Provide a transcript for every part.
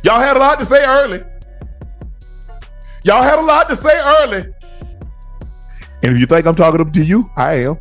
Y'all had a lot to say early. Y'all had a lot to say early. And if you think I'm talking to you, I am.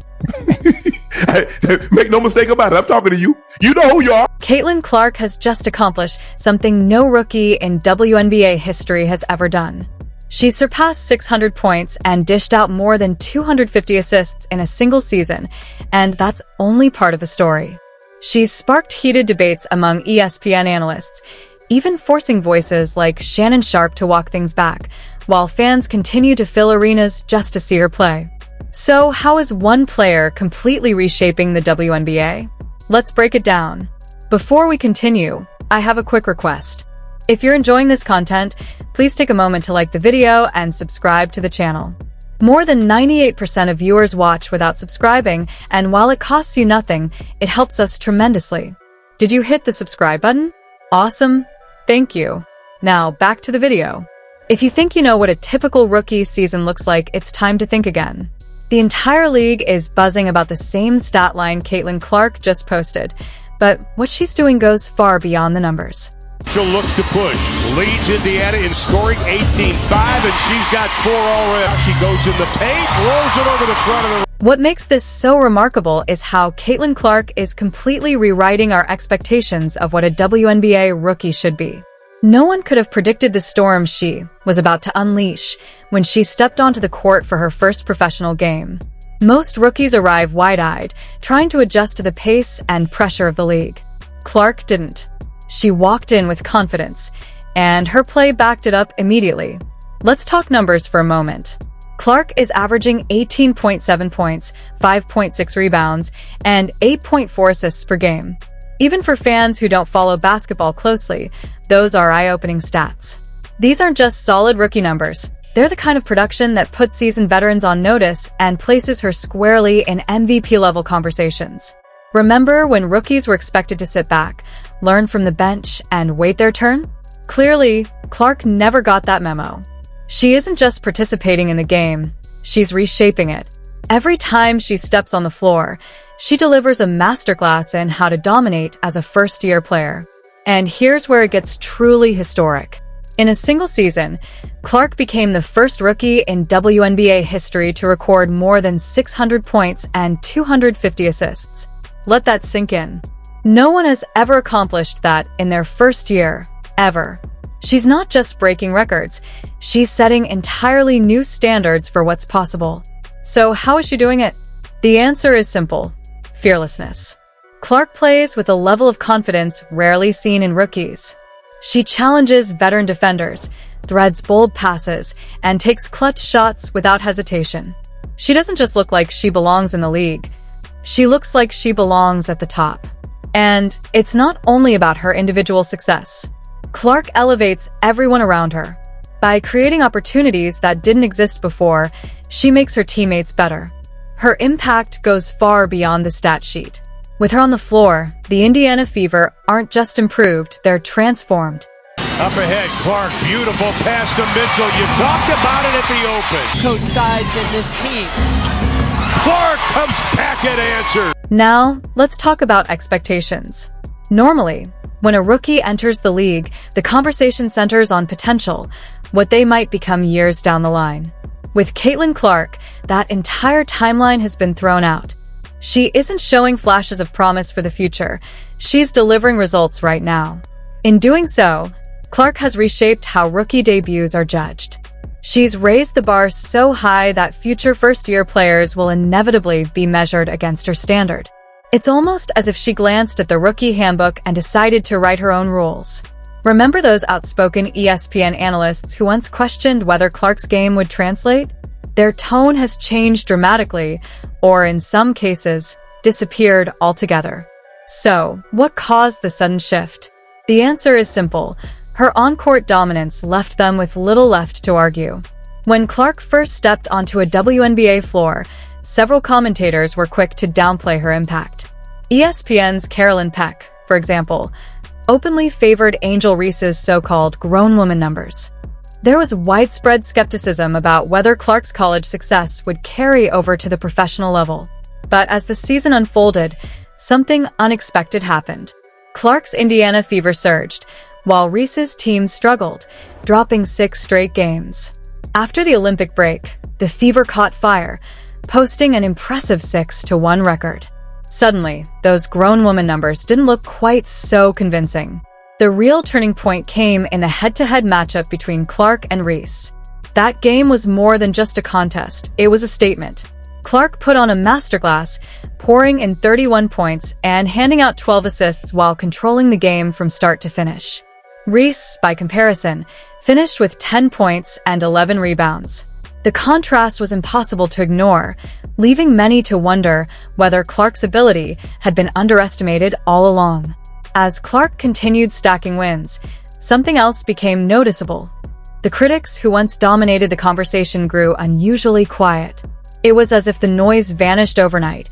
Make no mistake about it. I'm talking to you. You know who you are. Caitlin Clark has just accomplished something no rookie in WNBA history has ever done. She surpassed 600 points and dished out more than 250 assists in a single season, and that's only part of the story. She's sparked heated debates among ESPN analysts, even forcing voices like Shannon Sharpe to walk things back, while fans continue to fill arenas just to see her play. So, how is one player completely reshaping the WNBA? Let's break it down. Before we continue, I have a quick request. If you're enjoying this content, please take a moment to like the video and subscribe to the channel. More than 98% of viewers watch without subscribing, and while it costs you nothing, it helps us tremendously. Did you hit the subscribe button? Awesome. Thank you. Now, back to the video. If you think you know what a typical rookie season looks like, it's time to think again. The entire league is buzzing about the same stat line Caitlin Clark just posted, but what she's doing goes far beyond the numbers. She looks to push, leads Indiana in scoring 18-5, and she's got 4 already. She goes in the paint, rolls it over the front of the... What makes this so remarkable is how Caitlin Clark is completely rewriting our expectations of what a WNBA rookie should be. No one could have predicted the storm she was about to unleash when she stepped onto the court for her first professional game. Most rookies arrive wide-eyed, trying to adjust to the pace and pressure of the league. Clark didn't. She walked in with confidence, and her play backed it up immediately. Let's talk numbers for a moment. Clark is averaging 18.7 points, 5.6 rebounds, and 8.4 assists per game. Even for fans who don't follow basketball closely, those are eye-opening stats. These aren't just solid rookie numbers. They're the kind of production that puts seasoned veterans on notice and places her squarely in MVP-level conversations. Remember when rookies were expected to sit back, learn from the bench, and wait their turn? Clearly, Clark never got that memo. She isn't just participating in the game, she's reshaping it. Every time she steps on the floor, she delivers a masterclass in how to dominate as a first-year player. And here's where it gets truly historic. In a single season, Clark became the first rookie in WNBA history to record more than 600 points and 250 assists. Let that sink in. No one has ever accomplished that in their first year, ever. She's not just breaking records, she's setting entirely new standards for what's possible. So how is she doing it? The answer is simple: fearlessness. Clark plays with a level of confidence rarely seen in rookies. She challenges veteran defenders, threads bold passes, and takes clutch shots without hesitation. She doesn't just look like she belongs in the league, she looks like she belongs at the top. And it's not only about her individual success. Clark elevates everyone around her. By creating opportunities that didn't exist before, she makes her teammates better. Her impact goes far beyond the stat sheet. With her on the floor, the Indiana Fever aren't just improved, they're transformed. Up ahead, Clark, beautiful pass to Mitchell. You talked about it at the open. Coach sides in this team. Clark comes back and answers. Now, let's talk about expectations. Normally, when a rookie enters the league, the conversation centers on potential, what they might become years down the line. With Caitlin Clark, that entire timeline has been thrown out. She isn't showing flashes of promise for the future, she's delivering results right now. In doing so, Clark has reshaped how rookie debuts are judged. She's raised the bar so high that future first-year players will inevitably be measured against her standard. It's almost as if she glanced at the rookie handbook and decided to write her own rules. Remember those outspoken ESPN analysts who once questioned whether Clark's game would translate? Their tone has changed dramatically, or in some cases, disappeared altogether. So, what caused the sudden shift? The answer is simple. Her on-court dominance left them with little left to argue. When Clark first stepped onto a WNBA floor, several commentators were quick to downplay her impact. ESPN's Carolyn Peck, for example, openly favored Angel Reese's so-called grown woman numbers. There was widespread skepticism about whether Clark's college success would carry over to the professional level. But as the season unfolded, something unexpected happened. Clark's Indiana Fever surged, while Reese's team struggled, dropping 6 straight games. After the Olympic break, the Fever caught fire, posting an impressive 6-1 record. Suddenly, those grown woman numbers didn't look quite so convincing. The real turning point came in the head-to-head matchup between Clark and Reese. That game was more than just a contest, it was a statement. Clark put on a masterclass, pouring in 31 points and handing out 12 assists while controlling the game from start to finish. Reese, by comparison, finished with 10 points and 11 rebounds. The contrast was impossible to ignore, leaving many to wonder whether Clark's ability had been underestimated all along. As Clark continued stacking wins, something else became noticeable. The critics who once dominated the conversation grew unusually quiet. It was as if the noise vanished overnight,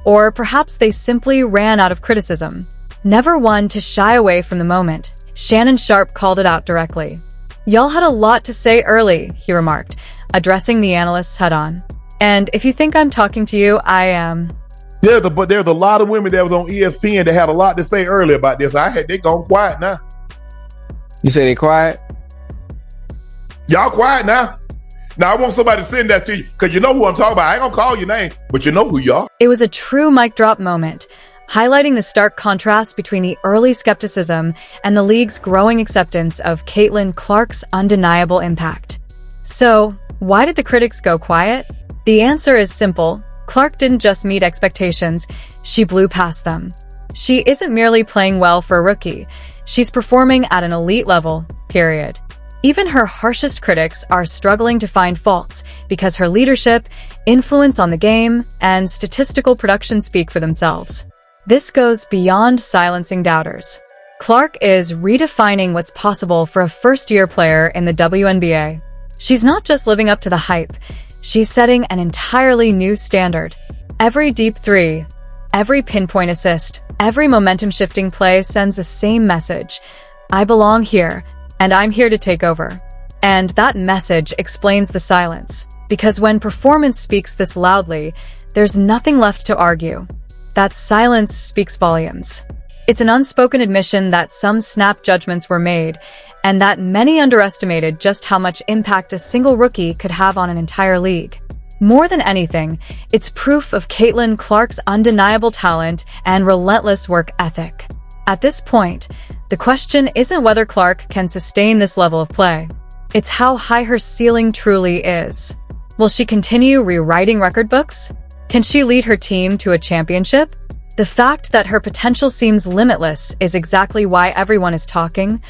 or perhaps they simply ran out of criticism. Never one to shy away from the moment, Shannon Sharpe called it out directly. "Y'all had a lot to say early," he remarked, addressing the analysts head-on. "And if you think I'm talking to you, I am." But there's a lot of women that was on ESPN that had a lot to say earlier about this. They gone quiet now. You say they quiet? Y'all quiet now. Now, I want somebody to send that to you, because you know who I'm talking about. I ain't gonna call your name, but you know who you are. It was a true mic drop moment, highlighting the stark contrast between the early skepticism and the league's growing acceptance of Caitlin Clark's undeniable impact. So, why did the critics go quiet? The answer is simple. Clark didn't just meet expectations, she blew past them. She isn't merely playing well for a rookie, she's performing at an elite level, period. Even her harshest critics are struggling to find faults because her leadership, influence on the game, and statistical production speak for themselves. This goes beyond silencing doubters. Clark is redefining what's possible for a first-year player in the WNBA. She's not just living up to the hype, she's setting an entirely new standard. Every deep three, every pinpoint assist, every momentum-shifting play sends the same message. I belong here, and I'm here to take over. And that message explains the silence, because when performance speaks this loudly, there's nothing left to argue. That silence speaks volumes. It's an unspoken admission that some snap judgments were made, and that many underestimated just how much impact a single rookie could have on an entire league. More than anything, it's proof of Caitlin Clark's undeniable talent and relentless work ethic. At this point, the question isn't whether Clark can sustain this level of play. It's how high her ceiling truly is. Will she continue rewriting record books? Can she lead her team to a championship? The fact that her potential seems limitless is exactly why everyone is talking,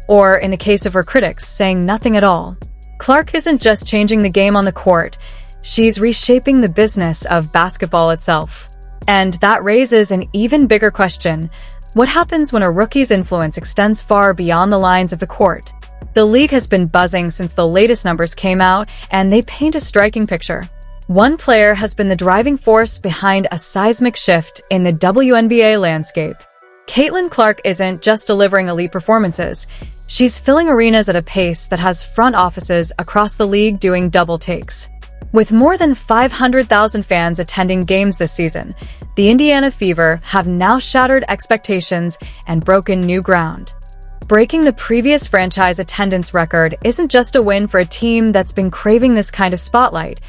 or in the case of her critics, saying nothing at all. Clark isn't just changing the game on the court, she's reshaping the business of basketball itself. And that raises an even bigger question. What happens when a rookie's influence extends far beyond the lines of the court? The league has been buzzing since the latest numbers came out, and they paint a striking picture. One player has been the driving force behind a seismic shift in the WNBA landscape. Caitlin Clark isn't just delivering elite performances, she's filling arenas at a pace that has front offices across the league doing double takes. With more than 500,000 fans attending games this season, the Indiana Fever have now shattered expectations and broken new ground. Breaking the previous franchise attendance record isn't just a win for a team that's been craving this kind of spotlight.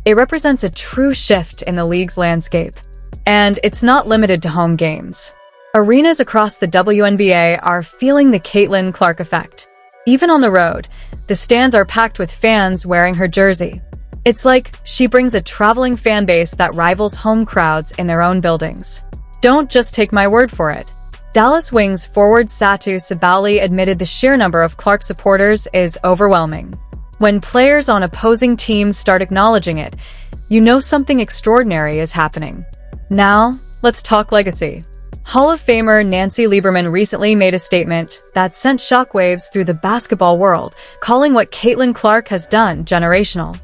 It represents a true shift in the league's landscape. And it's not limited to home games. Arenas across the WNBA are feeling the Caitlin Clark effect. Even on the road, the stands are packed with fans wearing her jersey. It's like she brings a traveling fan base that rivals home crowds in their own buildings. Don't just take my word for it. Dallas Wings forward Satu Sabali admitted the sheer number of Clark supporters is overwhelming. When players on opposing teams start acknowledging it, you know something extraordinary is happening. Now, let's talk legacy. Hall of Famer Nancy Lieberman recently made a statement that sent shockwaves through the basketball world, calling what Caitlin Clark has done generational.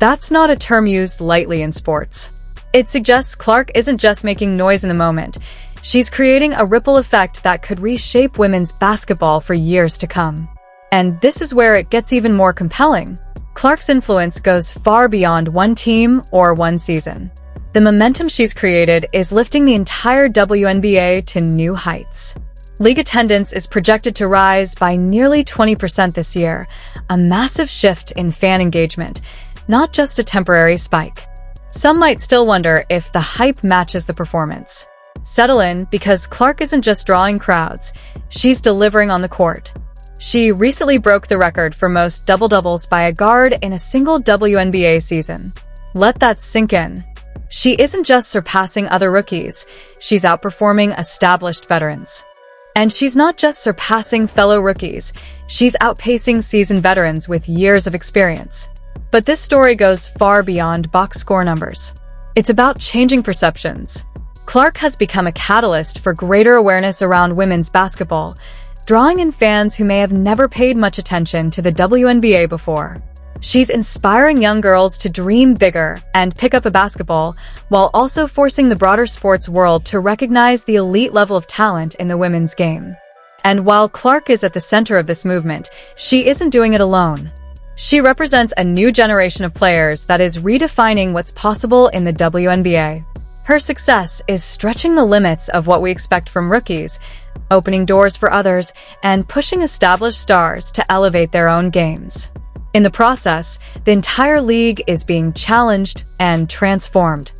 That's not a term used lightly in sports. It suggests Clark isn't just making noise in the moment. She's creating a ripple effect that could reshape women's basketball for years to come. And this is where it gets even more compelling. Clark's influence goes far beyond one team or one season. The momentum she's created is lifting the entire WNBA to new heights. League attendance is projected to rise by nearly 20% this year, a massive shift in fan engagement, not just a temporary spike. Some might still wonder if the hype matches the performance. Settle in, because Clark isn't just drawing crowds, she's delivering on the court. She recently broke the record for most double-doubles by a guard in a single WNBA season. Let that sink in. She isn't just surpassing other rookies, she's outperforming established veterans. And she's not just surpassing fellow rookies, she's outpacing seasoned veterans with years of experience. But this story goes far beyond box score numbers. It's about changing perceptions. Clark has become a catalyst for greater awareness around women's basketball, drawing in fans who may have never paid much attention to the WNBA before. She's inspiring young girls to dream bigger and pick up a basketball, while also forcing the broader sports world to recognize the elite level of talent in the women's game. And while Clark is at the center of this movement, she isn't doing it alone. She represents a new generation of players that is redefining what's possible in the WNBA. Her success is stretching the limits of what we expect from rookies, opening doors for others, and pushing established stars to elevate their own games. In the process, the entire league is being challenged and transformed.